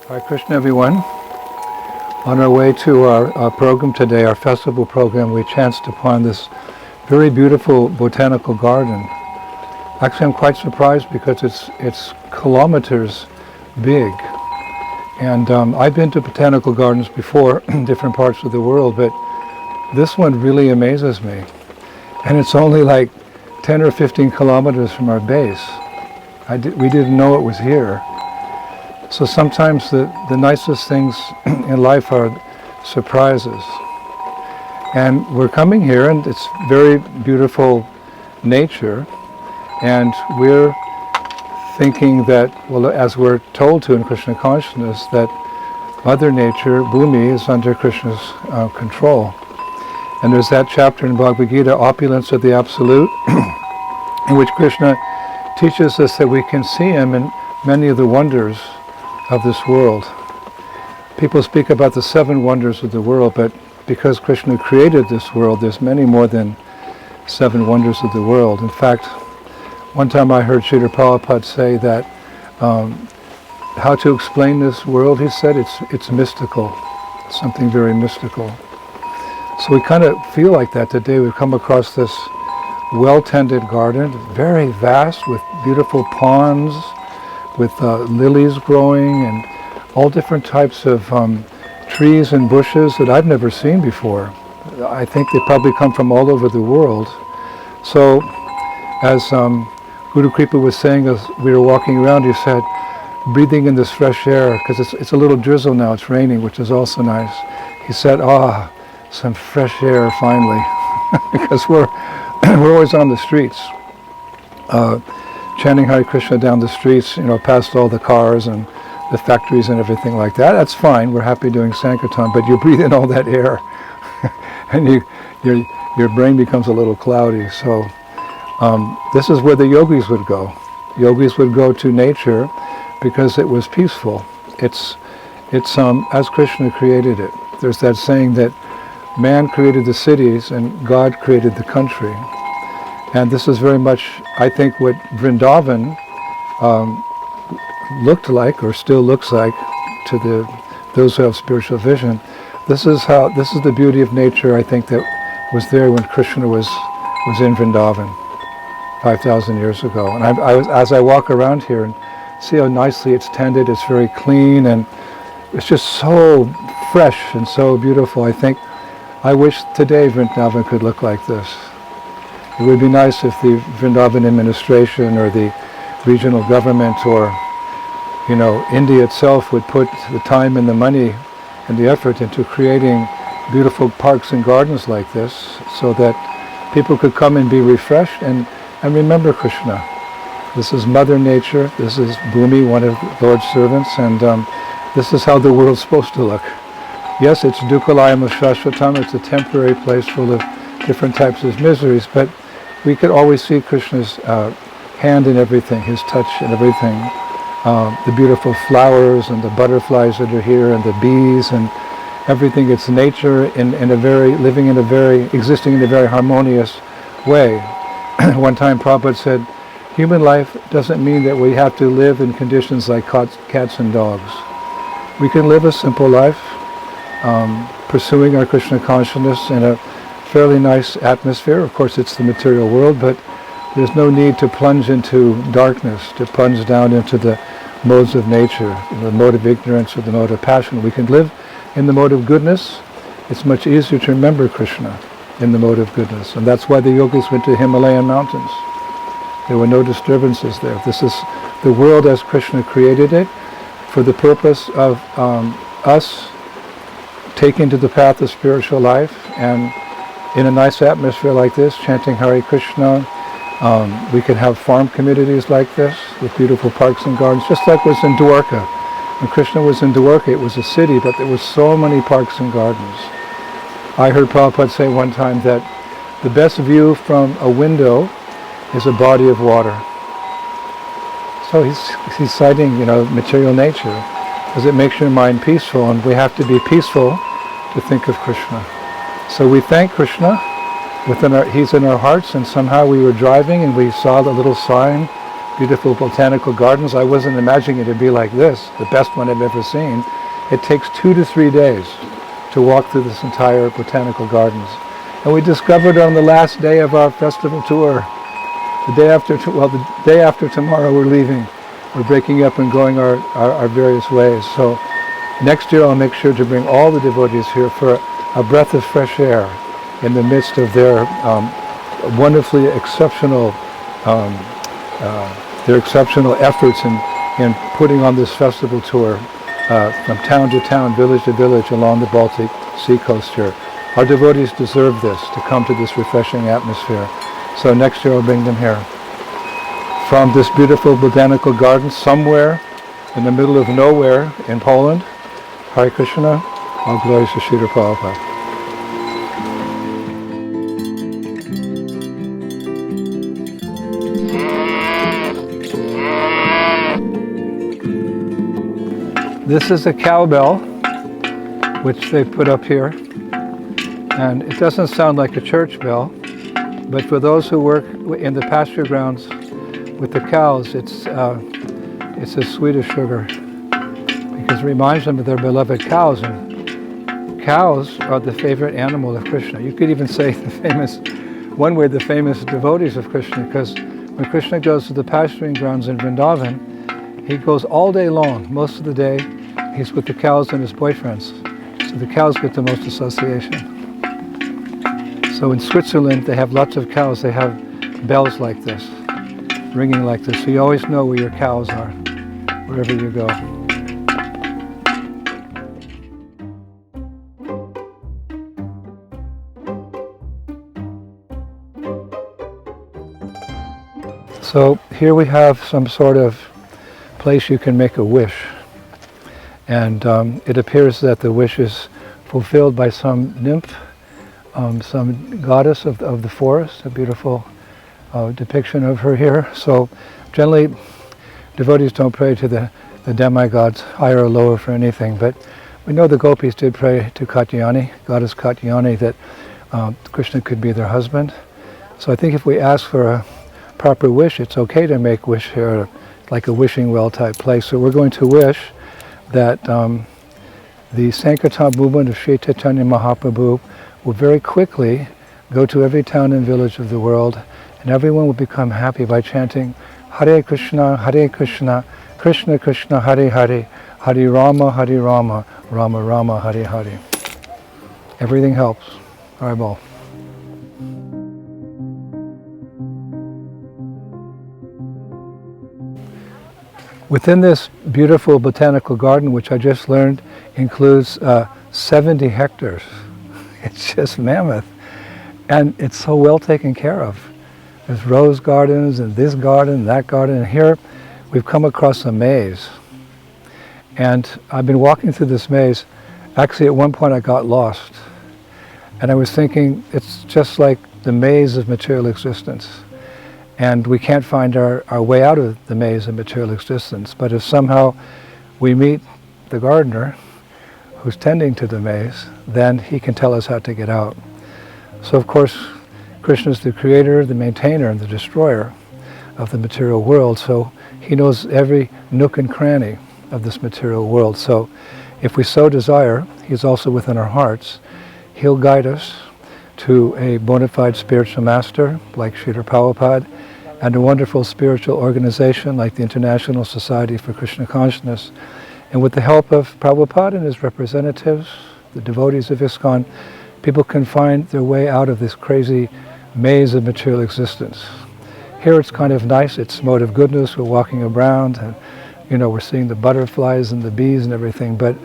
Hare Krishna, everyone. On our way to our program today, our festival program, we chanced upon this very beautiful botanical garden. Actually, I'm quite surprised because it's kilometers big. And I've been to botanical gardens before in different parts of the world, but this one really amazes me. And it's only like 10 or 15 kilometers from our base. We didn't know it was here. So sometimes the nicest things in life are surprises. And we're coming here, and it's very beautiful nature, and we're thinking that, well, as we're told to in Krishna Consciousness, that Mother Nature, Bhumi, is under Krishna's control. And there's that chapter in Bhagavad Gita, Opulence of the Absolute, in which Krishna teaches us that we can see Him in many of the wonders of this world. People speak about the 7 wonders of the world, but because Krishna created this world, there's many more than 7 wonders of the world. In fact, one time I heard Srila Prabhupada say that how to explain this world, he said, it's mystical, something very mystical. So we kind of feel like that today. We've come across this well-tended garden, very vast, with beautiful ponds, with lilies growing and all different types of trees and bushes that I've never seen before. I think they probably come from all over the world. So as Guru Kripa was saying as we were walking around, he said, breathing in this fresh air, because it's a little drizzle now, it's raining, which is also nice. He said, some fresh air finally, because we're always on the streets. Chanting Hare Krishna down the streets, past all the cars and the factories and everything like that. That's fine. We're happy doing Sankirtan, but you breathe in all that air, and your brain becomes a little cloudy. So this is where the yogis would go. Yogis would go to nature because it was peaceful. It's as Krishna created it. There's that saying that man created the cities and God created the country. And this is very much, I think, what Vrindavan looked like, or still looks like, to those who have spiritual vision. This is the beauty of nature, I think, that was there when Krishna was in Vrindavan 5,000 years ago. And as I walk around here and see how nicely it's tended, it's very clean, and it's just so fresh and so beautiful. I wish today Vrindavan could look like this. It would be nice if the Vrindavan administration or the regional government or, India itself would put the time and the money and the effort into creating beautiful parks and gardens like this so that people could come and be refreshed and remember Krishna. This is Mother Nature, this is Bhumi, one of Lord's servants, and this is how the world's supposed to look. Yes, it's Dukkalayam Shashvatam, it's a temporary place full of different types of miseries, but we could always see Krishna's hand in everything, His touch in everything. The beautiful flowers and the butterflies that are here and the bees and everything. It's nature existing in a very harmonious way. One time Prabhupada said, human life doesn't mean that we have to live in conditions like cats and dogs. We can live a simple life, pursuing our Krishna consciousness in a fairly nice atmosphere. Of course, it's the material world, but there's no need to plunge into darkness, to plunge down into the modes of nature, the mode of ignorance or the mode of passion. We can live in the mode of goodness. It's much easier to remember Krishna in the mode of goodness. And that's why the yogis went to Himalayan mountains. There were no disturbances there. This is the world as Krishna created it for the purpose of us taking to the path of spiritual life, and in a nice atmosphere like this, chanting Hare Krishna. We can have farm communities like this with beautiful parks and gardens, just like was in Dwarka. When Krishna was in Dwarka, it was a city, but there were so many parks and gardens. I heard Prabhupada say one time that the best view from a window is a body of water. So he's citing, material nature, because it makes your mind peaceful, and we have to be peaceful to think of Krishna. So we thank Krishna. He's in our hearts, and somehow we were driving and we saw the little sign, beautiful botanical gardens. I wasn't imagining it to be like this, the best one I've ever seen. It takes 2 to 3 days to walk through this entire botanical gardens. And we discovered on the last day of our festival tour, the day after tomorrow we're leaving. We're breaking up and going our various ways. So next year I'll make sure to bring all the devotees here for a breath of fresh air in the midst of their wonderfully exceptional efforts in putting on this festival tour from town to town, village to village along the Baltic Sea coast here. Our devotees deserve this, to come to this refreshing atmosphere. So next year I'll bring them here. From this beautiful botanical garden somewhere in the middle of nowhere in Poland, Hare Krishna, all glories to Srila Prabhupada. This is a cowbell, which they put up here. And it doesn't sound like a church bell, but for those who work in the pasture grounds with the cows, it's as sweet as sugar, because it reminds them of their beloved cows. And cows are the favorite animal of Krishna. You could even say the famous devotees of Krishna, because when Krishna goes to the pasturing grounds in Vrindavan, he goes all day long. Most of the day, he's with the cows and his boyfriends. So the cows get the most association. So in Switzerland, they have lots of cows. They have bells like this, ringing like this. So you always know where your cows are, wherever you go. So here we have some sort of place you can make a wish. And it appears that the wish is fulfilled by some nymph, some goddess of the forest, a beautiful depiction of her here. So generally, devotees don't pray to the demigods, higher or lower, for anything, but we know the gopis did pray to Katyayani, goddess Katyayani, that Krishna could be their husband. So I think if we ask for a proper wish, it's okay to make wish here, like a wishing well type place. So we're going to wish that the Sankirtan movement of Sri Chaitanya Mahaprabhu will very quickly go to every town and village of the world, and everyone will become happy by chanting Hare Krishna, Krishna Krishna, Hare Hare, Hare Rama, Rama Rama, Hare Hare. Everything helps. Haribol. Within this beautiful botanical garden, which I just learned includes 70 hectares. It's just mammoth. And it's so well taken care of. There's rose gardens and this garden, that garden. And here we've come across a maze. And I've been walking through this maze. Actually, at one point I got lost. And I was thinking, it's just like the maze of material existence. And we can't find our way out of the maze of material existence. But if somehow we meet the gardener who's tending to the maze, then he can tell us how to get out. So of course, Krishna is the creator, the maintainer, and the destroyer of the material world. So he knows every nook and cranny of this material world. So if we so desire, he's also within our hearts. He'll guide us to a bona fide spiritual master like Srila Prabhupada, and a wonderful spiritual organization like the International Society for Krishna Consciousness. And with the help of Prabhupada and his representatives, the devotees of ISKCON, people can find their way out of this crazy maze of material existence. Here it's kind of nice, it's mode of goodness, we're walking around, and we're seeing the butterflies and the bees and everything, but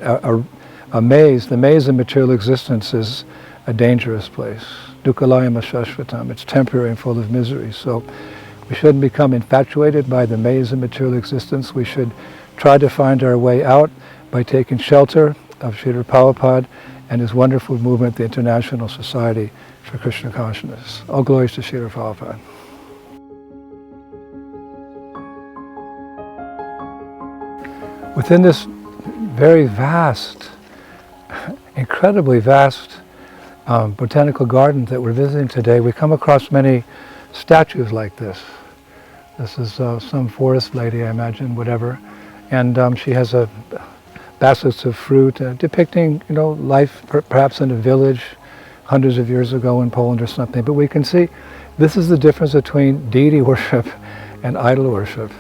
a maze, the maze of material existence is a dangerous place. Dukkalayam ashashvatam, it's temporary and full of misery. So we shouldn't become infatuated by the maze of material existence. We should try to find our way out by taking shelter of Srila Prabhupada and his wonderful movement, the International Society for Krishna Consciousness. All glories to Srila Prabhupada. Within this very vast, incredibly vast botanical garden that we're visiting today, we come across many statues like this. This is some forest lady, I imagine, whatever. And she has baskets of fruit depicting, life perhaps in a village hundreds of years ago in Poland or something. But we can see this is the difference between deity worship and idol worship.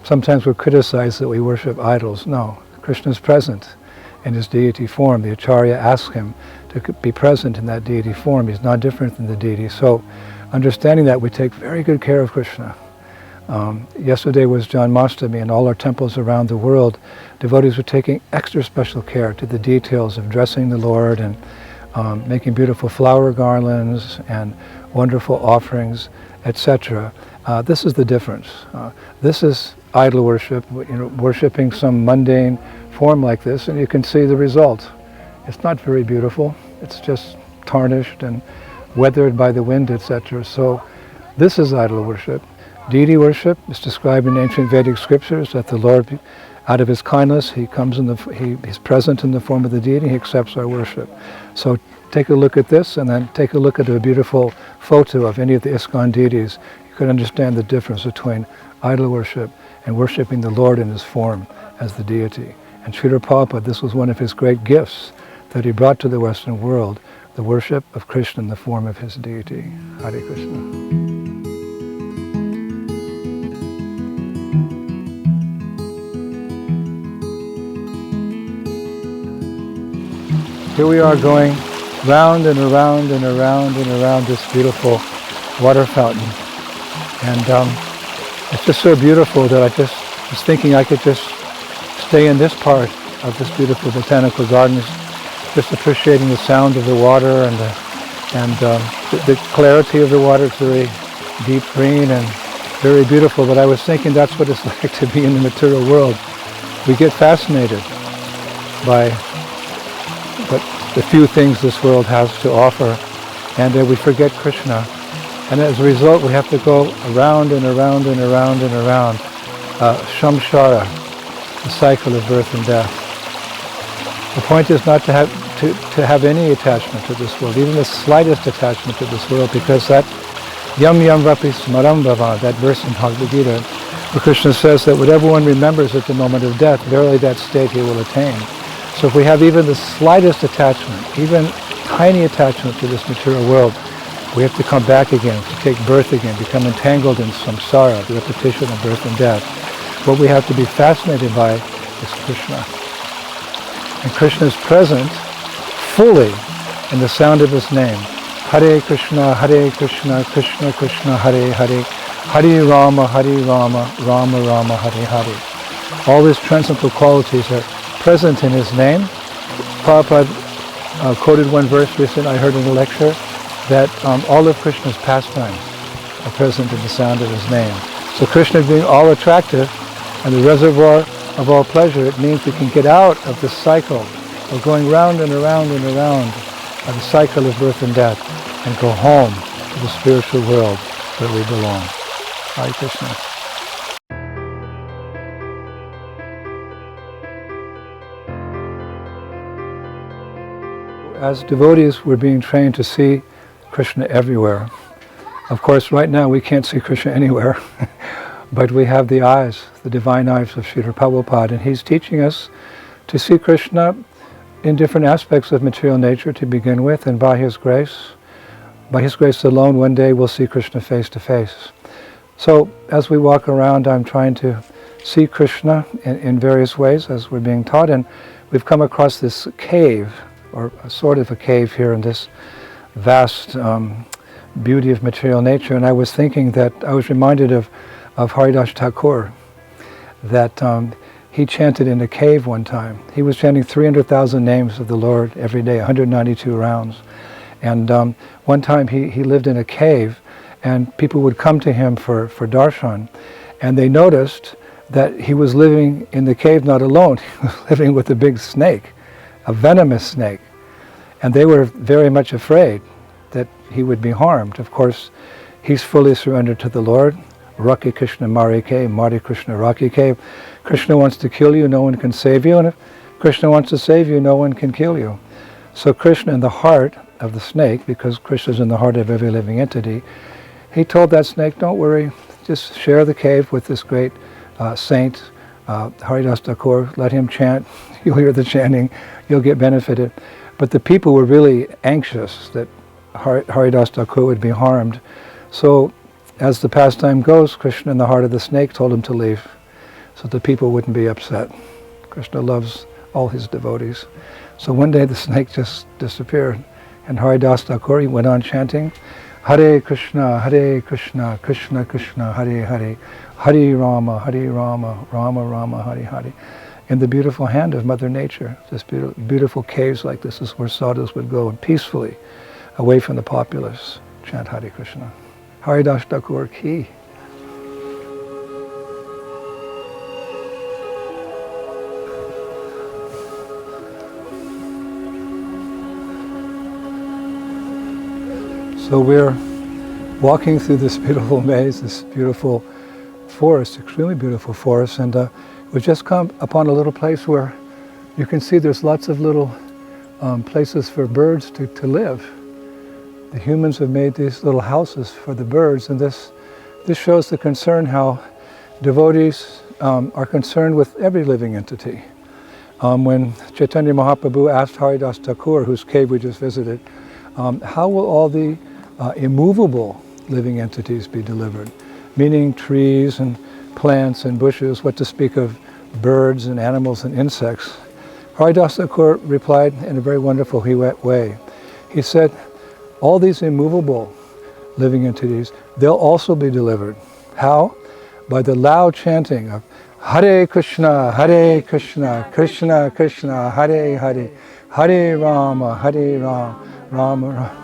Sometimes we're criticized that we worship idols. No, Krishna is present in his deity form. The Acharya asks him to be present in that deity form. He's not different than the deity. So understanding that, we take very good care of Krishna. Yesterday was Janmashtami, and all our temples around the world, devotees were taking extra special care to the details of dressing the Lord and making beautiful flower garlands and wonderful offerings, etc. This is the difference. This is idol worship, worshipping some mundane form like this, and you can see the result. It's not very beautiful. It's just tarnished and weathered by the wind, etc. So this is idol worship. Deity worship is described in ancient Vedic scriptures that the Lord, out of his kindness, he's present in the form of the deity, he accepts our worship. So take a look at this, and then take a look at a beautiful photo of any of the ISKCON deities. You can understand the difference between idol worship and worshipping the Lord in his form as the deity. And Srila Prabhupada, this was one of his great gifts that he brought to the Western world, the worship of Krishna in the form of his deity. Hare Krishna. Here we are going round and around and around and around this beautiful water fountain. And it's just so beautiful that I just was thinking I could just stay in this part of this beautiful botanical garden, just appreciating the sound of the water and the clarity of the water. It's very deep green and very beautiful, but I was thinking that's what it's like to be in the material world. We get fascinated by the few things this world has to offer, and we forget Krishna. And as a result, we have to go around and around and around and around. Samsara, the cycle of birth and death. The point is not to have any attachment to this world, even the slightest attachment to this world, because that yam yam vapi smaram bhava, that verse in Bhagavad Gita, where Krishna says that whatever one remembers at the moment of death, verily that state he will attain. So if we have even the slightest attachment, even tiny attachment to this material world, we have to come back again, to take birth again, become entangled in samsara, the repetition of birth and death. What we have to be fascinated by is Krishna. And Krishna is present fully in the sound of his name. Hare Krishna, Krishna Krishna, Hare Hare, Hare Rama, Rama Rama, Hare Hare. All these transcendental qualities are present in his name. Prabhupada quoted one verse recently I heard in a lecture, that all of Krishna's pastimes are present in the sound of his name. So Krishna being all attractive and the reservoir of all pleasure, it means we can get out of the cycle of going round and around and around of the cycle of birth and death and go home to the spiritual world where we belong. Hare Krishna. As devotees, we're being trained to see Krishna everywhere. Of course, right now we can't see Krishna anywhere, but we have the eyes, the divine eyes of Srila Prabhupada, and he's teaching us to see Krishna in different aspects of material nature to begin with, and by his grace alone, one day we'll see Krishna face to face. So as we walk around, I'm trying to see Krishna in various ways as we're being taught, and we've come across this cave, or a sort of a cave here in this vast beauty of material nature. And I was thinking that I was reminded of Haridas Thakur, that he chanted in a cave one time. He was chanting 300,000 names of the Lord every day, 192 rounds. And one time he lived in a cave, and people would come to him for darshan, and they noticed that he was living in the cave not alone. He was living with a big snake, a venomous snake. And they were very much afraid that he would be harmed. Of course, he's fully surrendered to the Lord. Raki Krishna Marike, Mari Krishna Rakike. Krishna wants to kill you, no one can save you. And if Krishna wants to save you, no one can kill you. So Krishna, in the heart of the snake, because Krishna is in the heart of every living entity, he told that snake, don't worry, just share the cave with this great saint, Haridas Thakur. Let him chant. You'll hear the chanting. You'll get benefited. But the people were really anxious that Haridas Thakur would be harmed. So as the pastime goes, Krishna in the heart of the snake told him to leave so the people wouldn't be upset. Krishna loves all his devotees. So one day the snake just disappeared, and Haridas Thakur, he went on chanting, Hare Krishna, Krishna Krishna, Hare Hare, Hare Rama, Rama Rama, Hare Hare. In the beautiful hand of Mother Nature, this beautiful caves like this is where sadhus would go and peacefully, away from the populace, chant Hare Krishna. Haridas Thakur ki. So we're walking through this beautiful maze, this beautiful forest, extremely beautiful forest, and we've just come upon a little place where you can see there's lots of little places for birds to live. The humans have made these little houses for the birds, and this shows the concern how devotees are concerned with every living entity. When Chaitanya Mahaprabhu asked Haridas Thakur, whose cave we just visited, how will all the immovable living entities be delivered? Meaning trees and plants and bushes, what to speak of birds and animals and insects. Haridas Thakur replied in a very wonderful way. He said, all these immovable living entities, they'll also be delivered. How? By the loud chanting of Hare Krishna, Krishna Krishna, Hare Hare, Hare Rama, Rama Rama.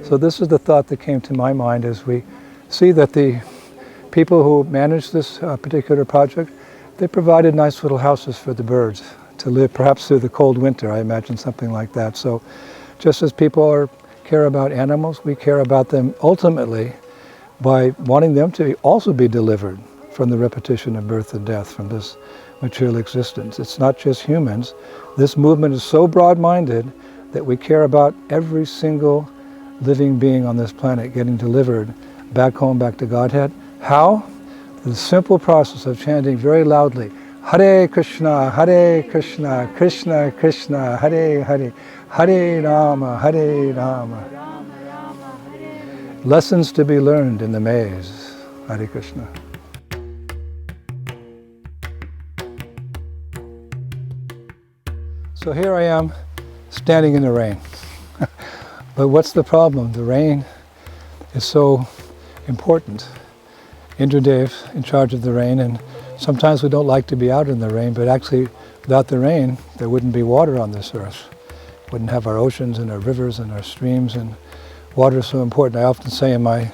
So this is the thought that came to my mind as we see that the people who manage this particular project, they provided nice little houses for the birds to live, perhaps through the cold winter, I imagine something like that. So just as people care about animals, we care about them ultimately by wanting them to also be delivered from the repetition of birth and death, from this material existence. It's not just humans. This movement is so broad-minded that we care about every single living being on this planet getting delivered back home, back to Godhead. How? The simple process of chanting very loudly, Hare Krishna, Krishna Krishna, Hare Hare, Hare Rama, Rama. Lessons to be learned in the maze. Hare Krishna. So here I am, standing in the rain. But what's the problem? The rain is so important. Indradev in charge of the rain, and sometimes we don't like to be out in the rain, but actually without the rain there wouldn't be water on this earth. Wouldn't have our oceans and our rivers and our streams, and water is so important. I often say in my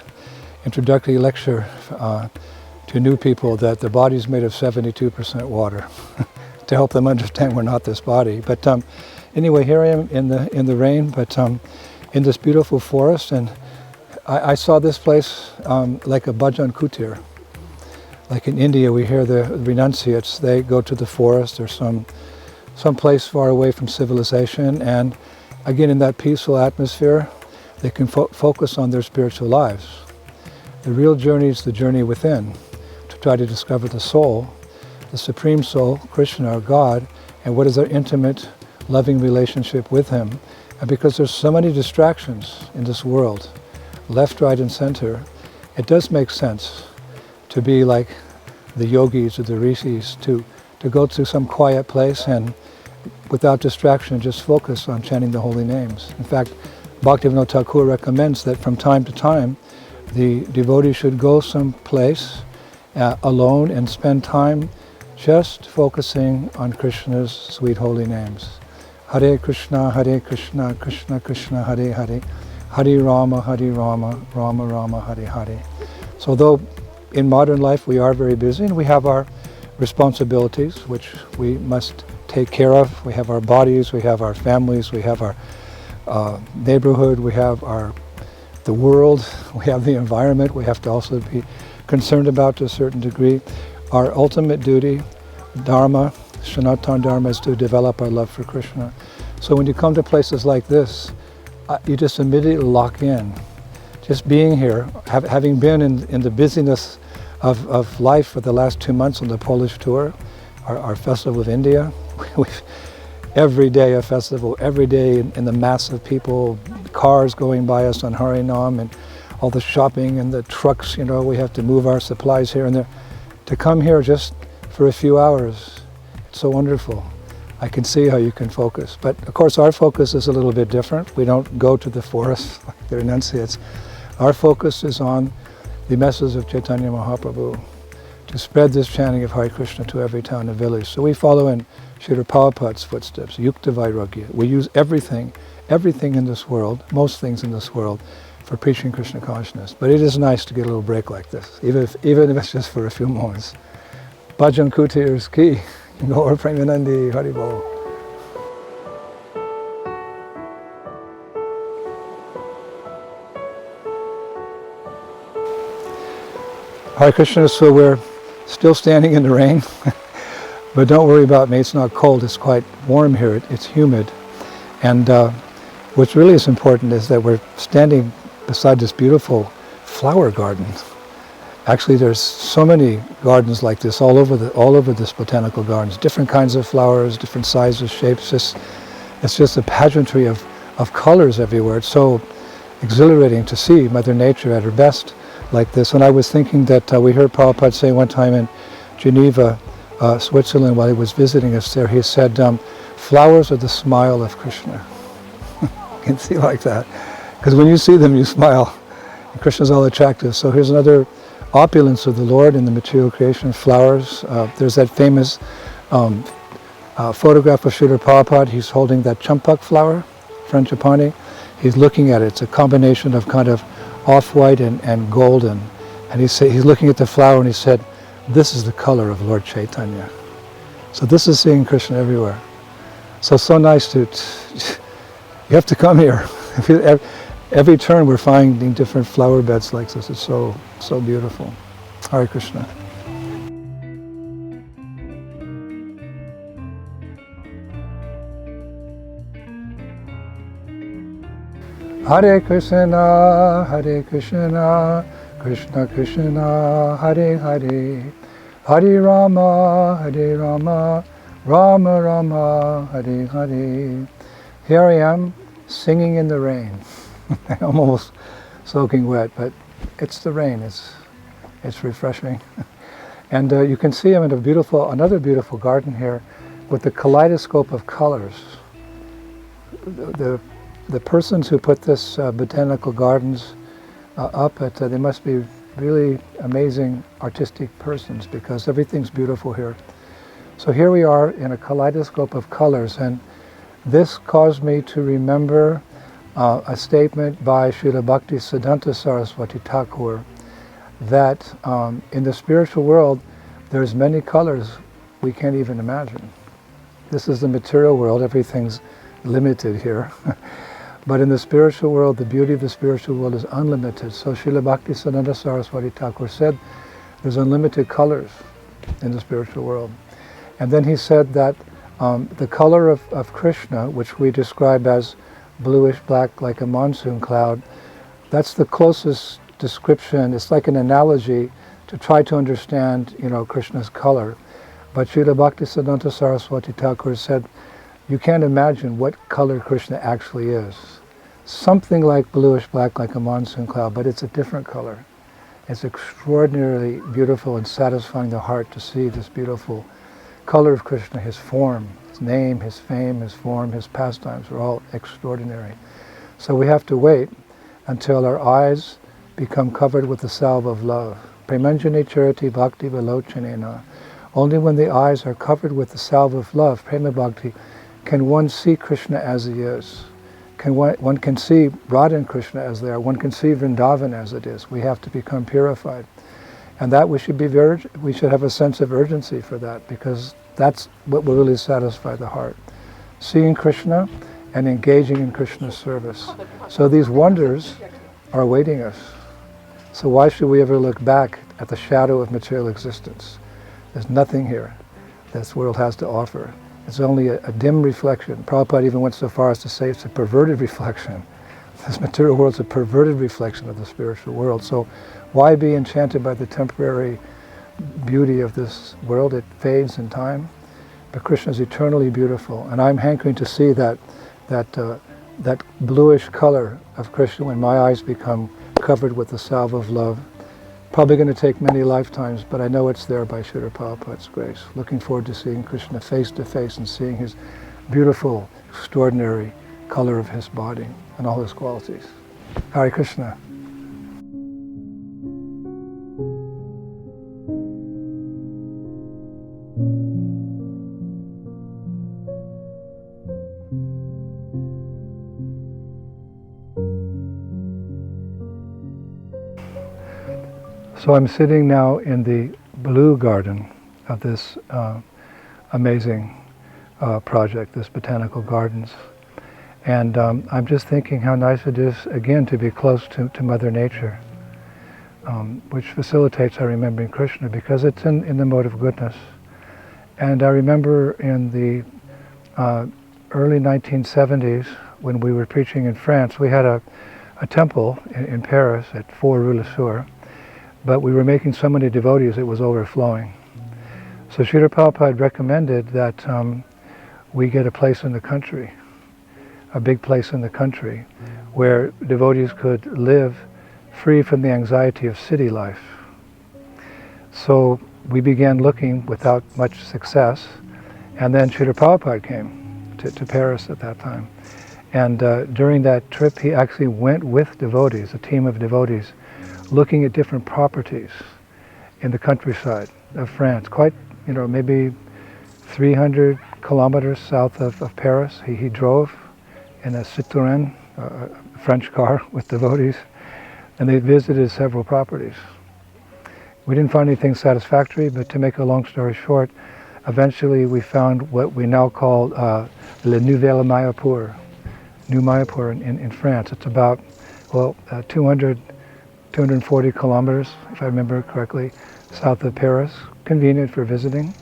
introductory lecture to new people that the body is made of 72% water to help them understand we're not this body. But anyway, here I am in the rain, but in this beautiful forest, and I saw this place like a bhajan kutir. Like in India, we hear the renunciates, they go to the forest or some place far away from civilization, and again in that peaceful atmosphere, they can focus on their spiritual lives. The real journey is the journey within, to try to discover the soul, the Supreme Soul, Krishna or God, and what is our intimate, loving relationship with Him. And because there's so many distractions in this world, left, right, and center, it does make sense to be like the yogis or the rishis, to go to some quiet place and without distraction just focus on chanting the holy names. In fact, Bhaktivinoda Thakur recommends that from time to time the devotee should go someplace alone and spend time just focusing on Krishna's sweet holy names. Hare Krishna, Krishna Krishna, Hare Hare, Hare Rama, Rama Rama, Hare Hare. So though in modern life we are very busy and we have our responsibilities which we must take care of. We have our bodies, we have our families, we have our neighborhood, we have the world, we have the environment we have to also be concerned about to a certain degree. Our ultimate duty, Dharma, Sanatana Dharma, is to develop our love for Krishna. So when you come to places like this, you just immediately lock in. Just being here, having been in the busyness of life for the last 2 months on the Polish tour, our festival of India. Every day a festival, every day in the mass of people, cars going by us on Harinam and all the shopping and the trucks, we have to move our supplies here and there. To come here just for a few hours, it's so wonderful. I can see how you can focus. But of course our focus is a little bit different. We don't go to the forest like the renunciates. Our focus is on the message of Chaitanya Mahaprabhu, to spread this chanting of Hare Krishna to every town and village. So we follow in Srila Prabhupada's footsteps, Yukta Vairagya. We use everything in this world, most things in this world, for preaching Krishna consciousness. But it is nice to get a little break like this, even if it's just for a few moments. Bhajan Kutir's ki, Gaur Premanandi, Haribol. Hare Krishna, so we're still standing in the rain, but don't worry about me, it's not cold, it's quite warm here, it's humid. And what's really is important is that we're standing beside this beautiful flower garden. Actually, there's so many gardens like this all over this botanical gardens, different kinds of flowers, different sizes, shapes. It's just a pageantry of colors everywhere. It's so exhilarating to see Mother Nature at her best like this. And I was thinking that we heard Prabhupada say one time in Geneva, Switzerland, while he was visiting us there, he said, flowers are the smile of Krishna. You can see like that. Because when you see them, you smile. And Krishna's all attractive. So here's another opulence of the Lord in the material creation, flowers. There's that famous photograph of Srila Prabhupada. He's holding that champak flower, Frangipani. He's looking at it. It's a combination of kind of off-white and golden. And he's looking at the flower and he said, this is the color of Lord Chaitanya. So this is seeing Krishna everywhere. So nice to you have to come here. Every turn we're finding different flower beds like this. It's so beautiful. Hare Krishna. Hare Krishna, Hare Krishna, Krishna Krishna, Hare Hare, Hare Rama, Rama Rama, Hare Hare. Here I am, singing in the rain. I'm almost soaking wet, but it's the rain. It's refreshing. And you can see I'm in another beautiful garden here with the kaleidoscope of colors. The persons who put this botanical gardens up, they must be really amazing artistic persons because everything's beautiful here. So here we are in a kaleidoscope of colors, and this caused me to remember a statement by Srila Bhakti Siddhanta Saraswati Thakur that in the spiritual world there's many colors we can't even imagine. This is the material world, everything's limited here. But in the spiritual world, the beauty of the spiritual world is unlimited. So Srila Bhakti Siddhanta Saraswati Thakur said there's unlimited colors in the spiritual world. And then he said that the color of Krishna, which we describe as bluish black like a monsoon cloud, that's the closest description. It's like an analogy to try to understand, Krishna's color. But Srila Bhakti Siddhanta Saraswati Thakur said, you can't imagine what color Krishna actually is. Something like bluish black like a monsoon cloud, but it's a different color. It's extraordinarily beautiful and satisfying the heart to see this beautiful color of Krishna, his form, his name, his fame, his form, his pastimes are all extraordinary. So we have to wait until our eyes become covered with the salve of love. Premanjani chariti bhakti vilochanena. Only when the eyes are covered with the salve of love, prema bhakti, can one see Krishna as he is. One can see Radha and Krishna as they are. One can see Vrindavan as it is. We have to become purified. And that we should have a sense of urgency for that, because that's what will really satisfy the heart. Seeing Krishna and engaging in Krishna's service. So these wonders are awaiting us. So why should we ever look back at the shadow of material existence? There's nothing here this world has to offer. It's only a dim reflection. Prabhupada even went so far as to say it's a perverted reflection. This material world is a perverted reflection of the spiritual world. So why be enchanted by the temporary beauty of this world? It fades in time. But Krishna is eternally beautiful. And I'm hankering to see that bluish color of Krishna when my eyes become covered with the salve of love. Probably going to take many lifetimes, but I know it's there by Srila Prabhupada's grace. Looking forward to seeing Krishna face to face and seeing his beautiful, extraordinary color of his body and all his qualities. Hare Krishna. So I'm sitting now in the blue garden of this amazing project, this botanical gardens. And I'm just thinking how nice it is, again, to be close to Mother Nature, which facilitates our remembering Krishna, because it's in the mode of goodness. And I remember in the early 1970s, when we were preaching in France, we had a temple in Paris at 4 Rue Le Soeur, but we were making so many devotees it was overflowing. So Srila Prabhupada recommended that we get a place in the country, a big place in the country, where devotees could live free from the anxiety of city life. So we began looking without much success, and then Srila Prabhupada came to Paris at that time. And during that trip he actually went with devotees, a team of devotees, looking at different properties in the countryside of France, quite, maybe 300 kilometers south of Paris. He drove in a Citroën, a French car with devotees, and they visited several properties. We didn't find anything satisfactory, but to make a long story short, eventually we found what we now call Le Nouvel Mayapur, New Mayapur in France. It's about, 240 kilometers, if I remember correctly, south of Paris, convenient for visiting.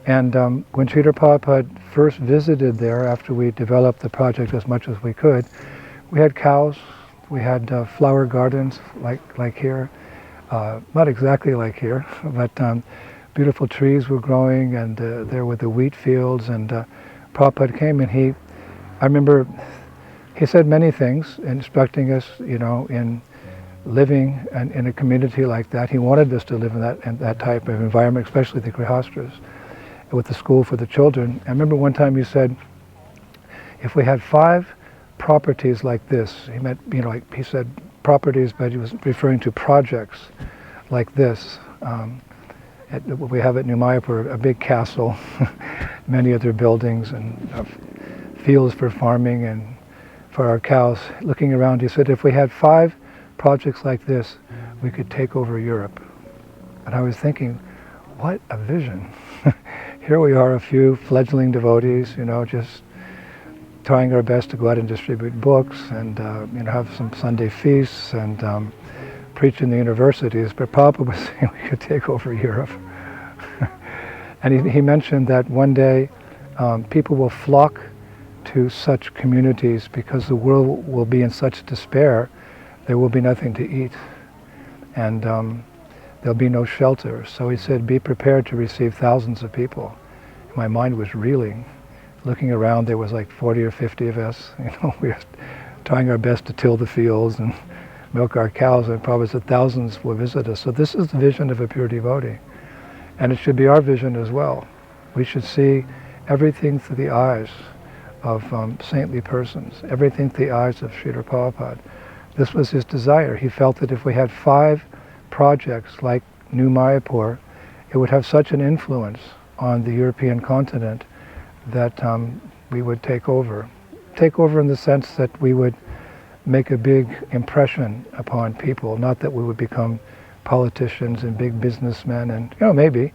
And when Srila Prabhupada first visited there, after we developed the project as much as we could, we had cows, we had flower gardens like here, not exactly like here, but beautiful trees were growing, and there were the wheat fields, and Prabhupada came, and I remember he said many things, instructing us, in living in a community like that. He wanted us to live in that type of environment, especially the grihastras, with the school for the children. I remember one time he said, if we had 5 properties like this, he meant, he said properties, but he was referring to projects like this. We have at New Mayapur a big castle, many other buildings, and fields for farming and for our cows. Looking around, he said, if we had 5 projects like this, we could take over Europe. And I was thinking, what a vision. Here we are, a few fledgling devotees, just trying our best to go out and distribute books and have some Sunday feasts and preach in the universities. But Prabhupada was saying we could take over Europe. And he mentioned that one day people will flock to such communities because the world will be in such despair, there will be nothing to eat, and there'll be no shelter. So he said, be prepared to receive thousands of people. My mind was reeling. Looking around, there was like 40 or 50 of us. We were trying our best to till the fields and milk our cows, and probably thousands will visit us. So this is the vision of a pure devotee. And it should be our vision as well. We should see everything through the eyes of saintly persons, everything through the eyes of Srila Prabhupada. This was his desire. He felt that if we had 5 projects like New Mayapur, it would have such an influence on the European continent that we would take over. Take over in the sense that we would make a big impression upon people, not that we would become politicians and big businessmen, and maybe,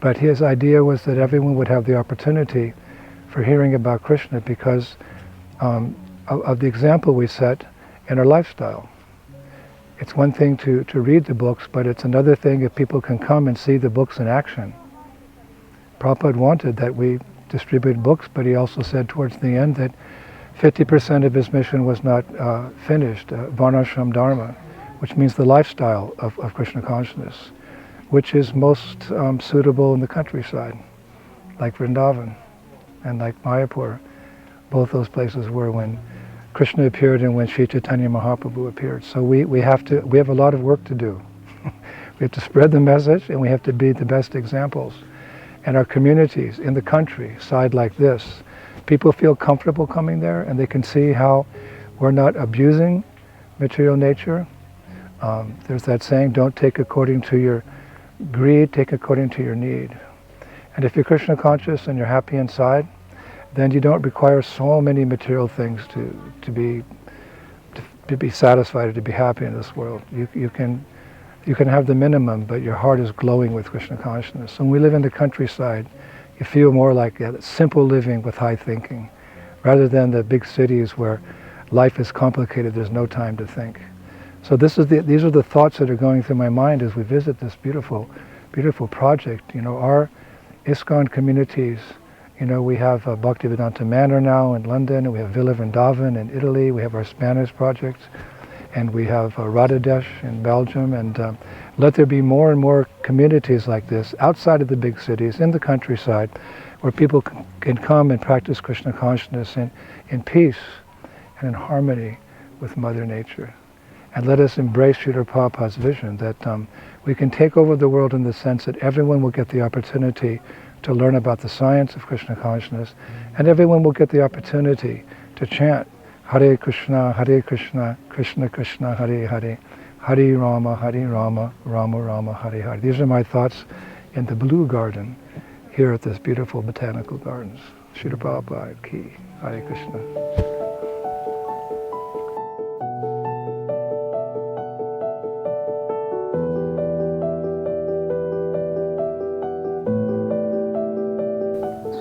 but his idea was that everyone would have the opportunity for hearing about Krishna because of the example we set in our lifestyle. It's one thing to read the books, but it's another thing if people can come and see the books in action. Prabhupada wanted that we distribute books, but he also said towards the end that 50% of his mission was not finished, Varnashram Dharma, which means the lifestyle of Krishna consciousness, which is most suitable in the countryside, like Vrindavan and like Mayapur. Both those places were when Krishna appeared and when Sri Chaitanya Mahaprabhu appeared. So we have a lot of work to do. We have to spread the message, and we have to be the best examples. And our communities in the countryside like this, people feel comfortable coming there, and they can see how we're not abusing material nature. There's that saying, don't take according to your greed, take according to your need. And if you're Krishna conscious and you're happy inside, then you don't require so many material things to be satisfied or to be happy in this world. You can have the minimum, but your heart is glowing with Krishna consciousness. When we live in the countryside, you feel more like that simple living with high thinking, rather than the big cities where life is complicated, there's no time to think. So these are the thoughts that are going through my mind as we visit this beautiful, beautiful project. Our ISKCON communities, we have Bhaktivedanta Manor now in London, and we have Villa Vrindavan in Italy, we have our Spanish project, and we have Radhadesh in Belgium, and let there be more and more communities like this outside of the big cities, in the countryside, where people can come and practice Krishna consciousness in peace and in harmony with Mother Nature. And let us embrace Srila Prabhupada's vision that we can take over the world in the sense that everyone will get the opportunity to learn about the science of Krishna consciousness, and everyone will get the opportunity to chant Hare Krishna, Krishna Krishna, Hare Hare, Hare Rama, Rama Rama, Hare Hare. These are my thoughts in the blue garden here at this beautiful botanical gardens. Srila Prabhupada ki, Hare Krishna.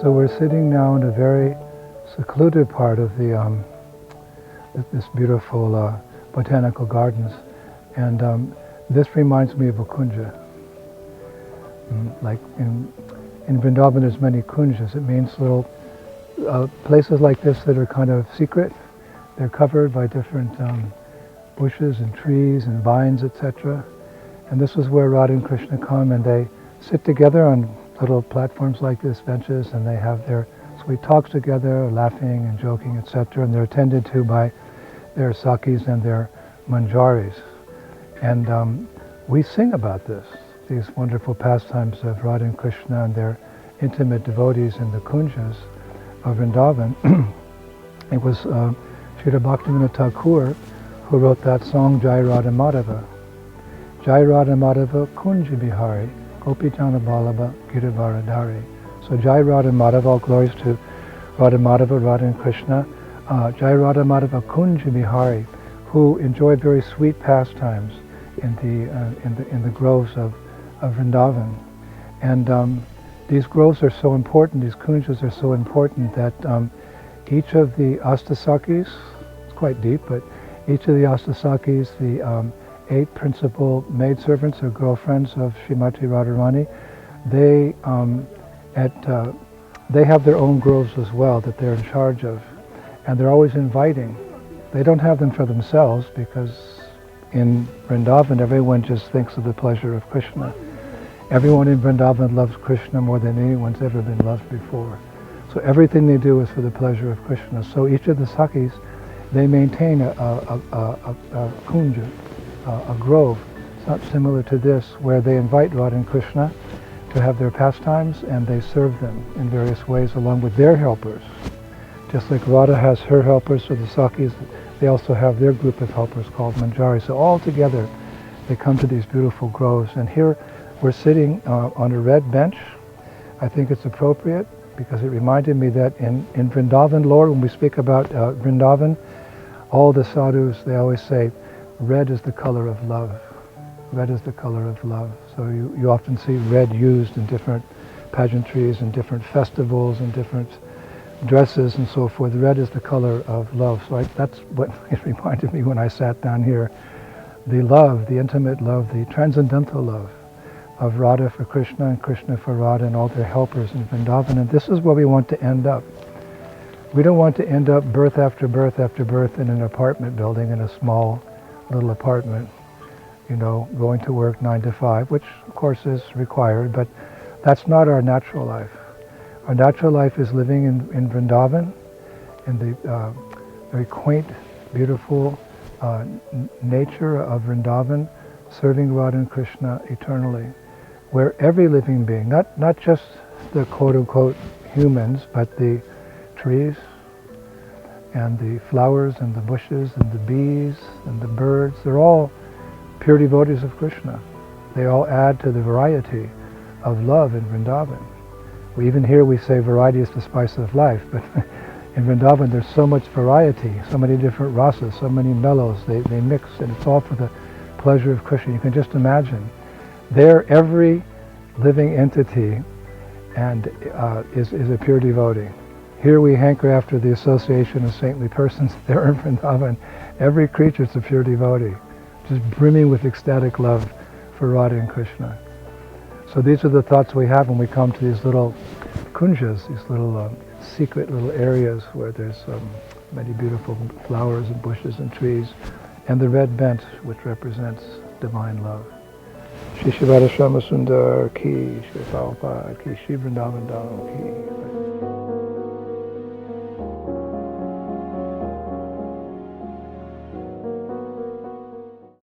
So we're sitting now in a very secluded part of this beautiful botanical gardens, and this reminds me of a kunja. Like in Vrindavan, there's many kunjas. It means little places like this that are kind of secret. They're covered by different bushes and trees and vines, etc. And this is where Radha and Krishna come, and they sit together on little platforms like this, benches, and they have their sweet talks together, laughing and joking, etc. And they're attended to by their sakis and their manjaris. And we sing about this, these wonderful pastimes of Radha and Krishna and their intimate devotees in the kunjas of Vrindavan. It was Srila Bhaktivinoda Thakur who wrote that song, Jai Radha Madhava. Jai Radha Madhava Kunja Bihari, Gopi Jana Ballabha Giravaradhari. So Jai Radha Madhava, all glories to Radha Madhava, Radha and Krishna. Jai Radha Madhava Kunja Bihari, who enjoyed very sweet pastimes in the groves of Vrindavan. And these groves are so important, these kunjas are so important that each of the Astasakis, it's quite deep, but each of the Astasakis, the 8 principal maidservants or girlfriends of Srimati Radharani, they have their own groves as well that they're in charge of, and they're always inviting. They don't have them for themselves because in Vrindavan everyone just thinks of the pleasure of Krishna. Everyone in Vrindavan loves Krishna more than anyone's ever been loved before. So everything they do is for the pleasure of Krishna. So each of the sakis, they maintain a kunja, a grove, not similar to this, where they invite Radha and Krishna to have their pastimes, and they serve them in various ways along with their helpers. Just like Radha has her helpers, or the sakis, they also have their group of helpers called manjari. So all together they come to these beautiful groves. And here we're sitting on a red bench. I think it's appropriate because it reminded me that in Vrindavan, Lord, when we speak about Vrindavan, all the sadhus, they always say, red is the color of love. Red is the color of love. So you often see red used in different pageantries and different festivals and different dresses and so forth. Red is the color of love. So that's what it reminded me when I sat down here. The love, the intimate love, the transcendental love of Radha for Krishna and Krishna for Radha and all their helpers in Vrindavan. And this is where we want to end up. We don't want to end up birth after birth after birth in an apartment building, in a small little apartment, going to work 9 to 5, which of course is required, but that's not our natural life. Our natural life is living in Vrindavan, in the very quaint, beautiful nature of Vrindavan, serving Radha and Krishna eternally, where every living being, not just the quote-unquote humans, but the trees and the flowers and the bushes and the bees and the birds, they're all pure devotees of Krishna. They all add to the variety of love in Vrindavan. Even here we say variety is the spice of life, but in Vrindavan there's so much variety, so many different rasas, so many mellows, they mix, and it's all for the pleasure of Krishna. You can just imagine. There every living entity and is a pure devotee. Here we hanker after the association of saintly persons. There in Vrindavan, every creature is a pure devotee, just brimming with ecstatic love for Radha and Krishna. So these are the thoughts we have when we come to these little kunjas, these little secret little areas where there's many beautiful flowers and bushes and trees, and the red bench, which represents divine love. Shri Shri Radha Shyama Sundar ki, Shri Prabhupada ki, Shri Vrindavan Dham ki.